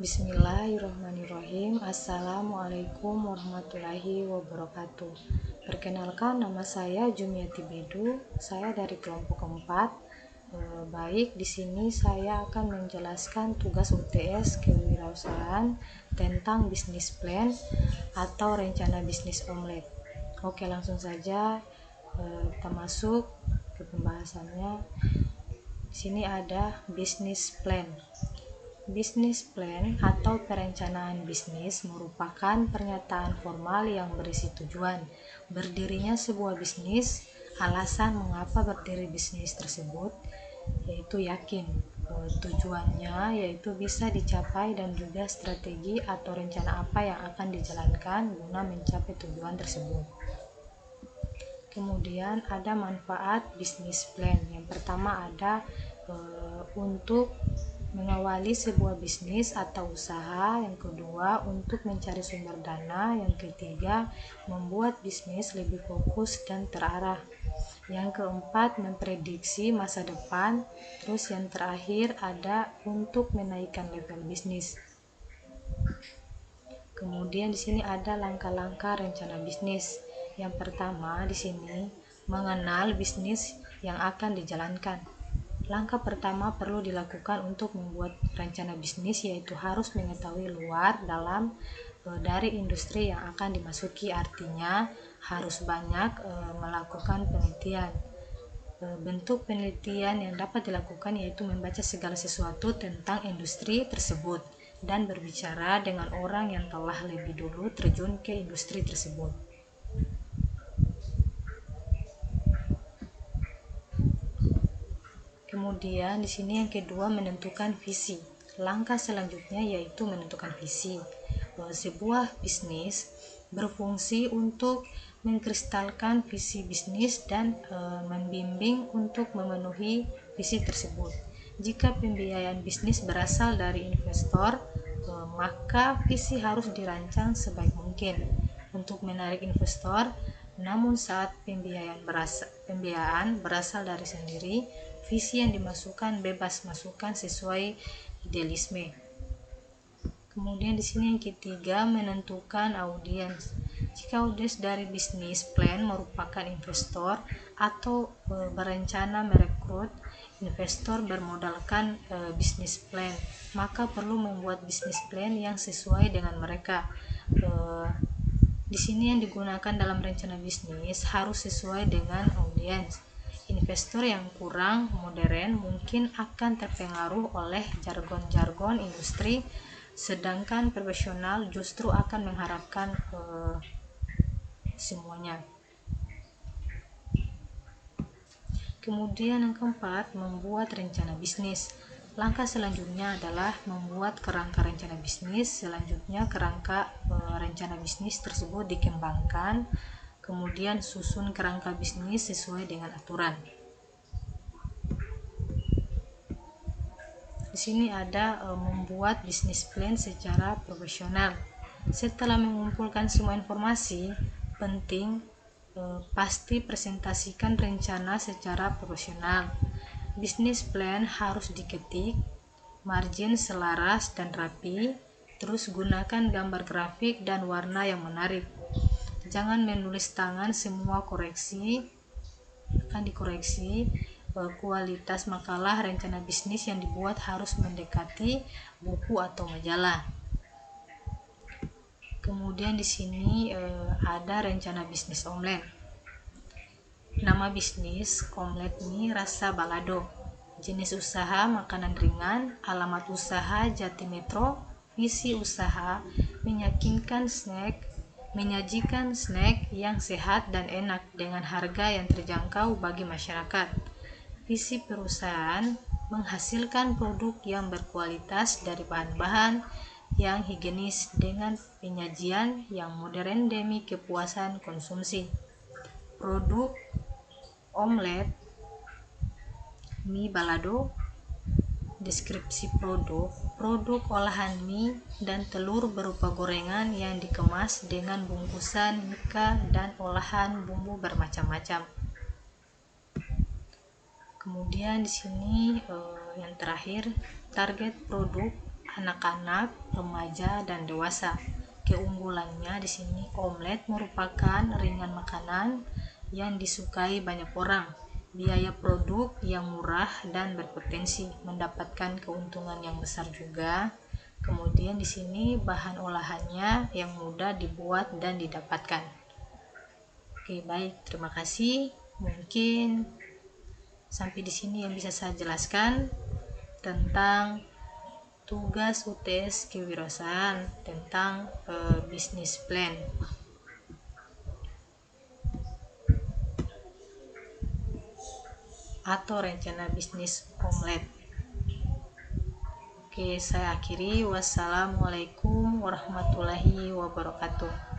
Bismillahirrahmanirrahim. Assalamualaikum warahmatullahi wabarakatuh. Perkenalkan, nama saya Jumiati Bedu. Saya dari kelompok keempat. Baik, di sini saya akan menjelaskan tugas UTS kewirausahaan tentang bisnis plan atau rencana bisnis omelet. Oke, langsung saja kita masuk ke pembahasannya. Di sini ada bisnis plan. Bisnis plan atau perencanaan bisnis merupakan pernyataan formal yang berisi tujuan berdirinya sebuah bisnis, alasan mengapa berdiri bisnis tersebut, yaitu yakin tujuannya yaitu bisa dicapai, dan juga strategi atau rencana apa yang akan dijalankan guna mencapai tujuan tersebut. Kemudian ada manfaat bisnis plan. Yang pertama ada untuk mengawali sebuah bisnis atau usaha, yang kedua untuk mencari sumber dana, yang ketiga membuat bisnis lebih fokus dan terarah, yang keempat memprediksi masa depan, terus yang terakhir ada untuk menaikkan level bisnis. Kemudian di sini ada langkah-langkah rencana bisnis. Yang pertama di sini mengenal bisnis yang akan dijalankan. Langkah pertama perlu dilakukan untuk membuat rencana bisnis, yaitu harus mengetahui luar dalam dari industri yang akan dimasuki, artinya harus banyak melakukan penelitian. Bentuk penelitian yang dapat dilakukan yaitu membaca segala sesuatu tentang industri tersebut dan berbicara dengan orang yang telah lebih dulu terjun ke industri tersebut. Kemudian di sini yang kedua menentukan visi. Langkah selanjutnya yaitu menentukan visi. Sebuah bisnis berfungsi untuk mengkristalkan visi bisnis dan membimbing untuk memenuhi visi tersebut. Jika pembiayaan bisnis berasal dari investor, maka visi harus dirancang sebaik mungkin untuk menarik investor. Namun saat pembiayaan berasal dari sendiri, visi yang dimasukkan bebas masukan sesuai idealisme. Kemudian di sini yang ketiga menentukan audiens. Jika audiens dari bisnis plan merupakan investor atau berencana merekrut investor bermodalkan bisnis plan, maka perlu membuat bisnis plan yang sesuai dengan mereka. Di sini yang digunakan dalam rencana bisnis harus sesuai dengan audiens. Investor yang kurang modern mungkin akan terpengaruh oleh jargon-jargon industri, sedangkan profesional justru akan mengharapkan semuanya. Kemudian yang keempat, membuat rencana bisnis. Langkah selanjutnya adalah membuat kerangka rencana bisnis. Selanjutnya kerangka rencana bisnis tersebut dikembangkan, kemudian susun kerangka bisnis sesuai dengan aturan. Di sini ada membuat bisnis plan secara profesional. Setelah mengumpulkan semua informasi penting, pasti presentasikan rencana secara profesional. Bisnis plan harus diketik, margin selaras dan rapi, terus gunakan gambar grafik dan warna yang menarik. Jangan menulis tangan, semua akan dikoreksi. Kualitas makalah rencana bisnis yang dibuat harus mendekati buku atau majalah. Kemudian di sini ada rencana bisnis omelet. Nama bisnis omelet mie rasa balado. Jenis usaha makanan ringan, alamat usaha Jati Metro, visi usaha menyajikan snack yang sehat dan enak dengan harga yang terjangkau bagi masyarakat. Visi perusahaan menghasilkan produk yang berkualitas dari bahan-bahan yang higienis dengan penyajian yang modern demi kepuasan konsumsi. Produk omelet mie balado. Deskripsi produk olahan mie dan telur berupa gorengan yang dikemas dengan bungkusan mika dan olahan bumbu bermacam-macam. Kemudian di sini yang terakhir, target produk anak-anak, remaja, dan dewasa. Keunggulannya di sini, omelet merupakan ringan makanan yang disukai banyak orang. Biaya produk yang murah dan berpotensi mendapatkan keuntungan yang besar juga. Kemudian di sini bahan olahannya yang mudah dibuat dan didapatkan. Oke, baik, terima kasih. Mungkin sampai di sini yang bisa saya jelaskan tentang tugas UTS kewirausahaan tentang bisnis plan atau rencana bisnis omelet. Oke, saya akhiri. Wassalamualaikum warahmatullahi wabarakatuh.